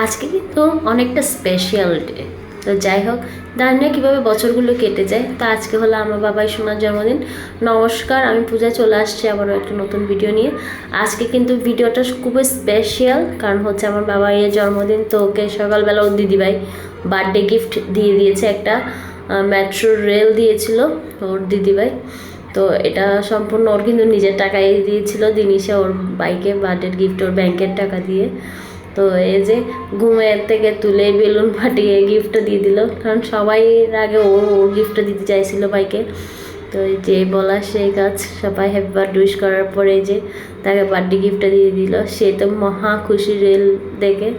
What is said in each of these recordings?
আজকে কিন্তু অনেকটা স্পেশাল ডে। তো যাই হোক, জানি না কীভাবে বছরগুলো কেটে যায়। তো আজকে হলো আমার বাবাই সোনার জন্মদিন। নমস্কার, আমি পূজা চলে আসছি আবারও একটা নতুন ভিডিও নিয়ে। আজকে কিন্তু ভিডিওটা খুবই স্পেশাল, কারণ হচ্ছে আমার বাবার জন্মদিন। তো ওকে সকালবেলা ওর দিদিভাই বার্থডে গিফট দিয়ে দিয়েছে, একটা মেট্রো রেল দিয়েছিল ওর দিদিভাই। তো এটা সম্পূর্ণ ওর কিন্তু নিজের টাকায় দিয়েছিল দিনিসা, ওর বাইকে বার্থডে গিফট ওর ব্যাংকের টাকা দিয়ে। তো এই যে ঘুমের থেকে তুলে বেলুন ফাটিয়ে গিফটটা দিয়ে দিল, কারণ সবাই আগে ও গিফটটা দিতে চাইছিল বাইকে। তো এই যে বলা সেই কাজ, সবাই হ্যাপি বার্থডে উইশ করার পরে যে তাকে বার্থডে গিফটটা দিয়ে দিল। সে তো মহা খুশি রেল দেখে,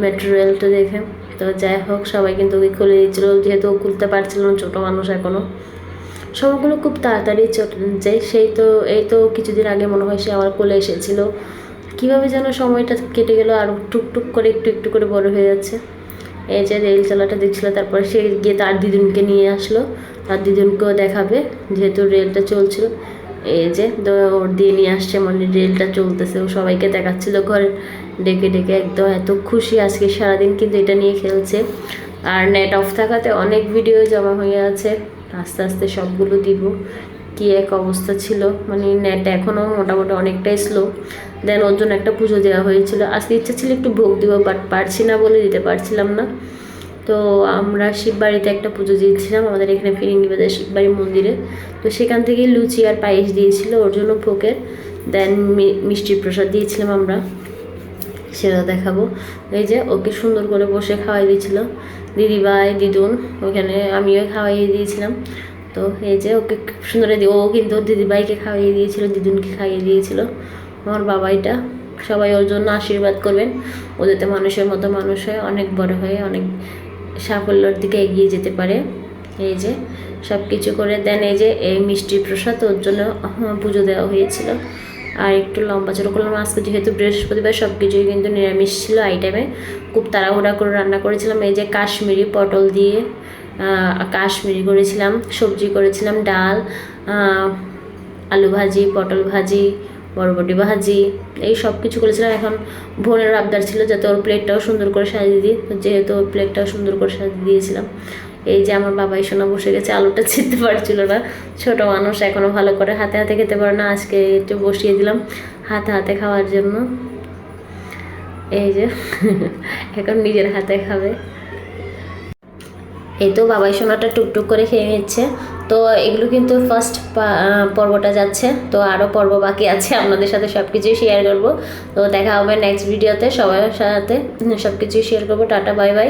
মেট্রো রেলটা দেখে। তো যাই হোক, সবাই কিন্তু ওকে খুলে দিচ্ছিল, যেহেতু ও খুলতে পারছিল না, ছোটো মানুষ এখনও। সময়গুলো খুব তাড়াতাড়ি যায়। এই তো কিছুদিন আগে মনে হয় সে আমার কোলে এসেছিলো। কীভাবে যেন সময়টা কেটে গেল, আর টুকটুক করে একটু একটু করে বড় হয়ে যাচ্ছে। এই যে রেল চালাটা দেখছিলো, তারপরে সে গিয়ে তার দিদুনকে নিয়ে আসলো, তার দিদুনকেও দেখাবে, যেহেতু রেলটা চলছিল। এই যে ওর দিয়ে নিয়ে আসছে, মানে রেলটা চলতেছে, ও সবাইকে দেখাচ্ছিল ঘরে ডেকে ডেকে। একদম এত খুশি আজকে সারাদিন কিন্তু এটা নিয়ে খেলছে। আর নেট অফ থাকাতে অনেক ভিডিও জমা হয়ে আছে, আস্তে আস্তে সবগুলো দিব। কি এক অবস্থা ছিল, মানে নেট এখনও মোটামুটি অনেকটাই স্লো। দেন ওর জন্য একটা পুজো দেওয়া হয়েছিল। আজকে ইচ্ছা ছিল একটু ভোগ দিব, বাট পারছি না বলে দিতে পারছিলাম না। তো আমরা শিববাড়িতে একটা পুজো দিয়েছিলাম, আমাদের এখানে ফিরিঙ্গি বাজার শিববাড়ি মন্দিরে। তো সেখান থেকে লুচি আর পায়েস দিয়েছিল ওর জন্য ভোগের। দেন মিষ্টির প্রসাদ দিয়েছিলাম আমরা, সেটা দেখাবো। এই যে ওকে সুন্দর করে বসে খাওয়াই দিয়েছিল দিদিভাই দিদুন, ওখানে আমিও খাওয়াইয়ে দিয়েছিলাম। তো এই যে ওকে সুন্দর ও কিন্তু দিদিভাইকে খাওয়াইয়ে দিয়েছিল, দিদুনকে খাইয়ে দিয়েছিল। আমার বাবাইটা সবাই ওর জন্য আশীর্বাদ করবেন, ও যাতে মানুষের মতো মানুষ হয়, অনেক বড় হয়ে অনেক সাফল্যের দিকে এগিয়ে যেতে পারে। এই যে সব কিছু করে দেন। এই যে এই মিষ্টির প্রসাদ ওর জন্য পুজো দেওয়া হয়েছিল। আর একটু লম্বা চড়ো করলাম, আজকে যেহেতু বৃহস্পতিবার সব কিছুই কিন্তু নিরামিষ ছিল। আইটেমে খুব তাড়াহুড়া করে রান্না করেছিলাম। এই যে কাশ্মীরি পটল দিয়ে কাশ্মীরি করেছিলাম, সবজি করেছিলাম, ডাল, আলু ভাজি, পটল ভাজি, বরবটি ভাজি, এই সব কিছু করেছিলাম। এখন বোনের আবদার ছিল যাতে ওর প্লেটটাও সুন্দর করে সাজিয়ে দিই, যেহেতু ওর প্লেটটাও সুন্দর করে সাজিয়ে দিয়েছিলাম। এই যে আমার বাবাই সোনা বসে গেছে, আলুটা ছিঁড়তে পারছিল না, ছোট মানুষ এখনও ভালো করে হাতে হাতে খেতে পারে না। আজকে একটু বসিয়ে দিলাম হাতে হাতে খাওয়ার জন্য। এই যে এখন নিজের হাতে খাবে। এই তো বাবাই সোনাটা টুকটুক করে খেয়ে নিচ্ছে। তো এগুলো কিন্তু ফার্স্ট পর্বটা যাচ্ছে, তো আরও পর্ব বাকি আছে, আপনাদের সাথে সব কিছুই শেয়ার করবো। তো দেখা হবে নেক্সট ভিডিওতে, সবার সাথে সব কিছুই শেয়ার করবো। Tata, bye bye.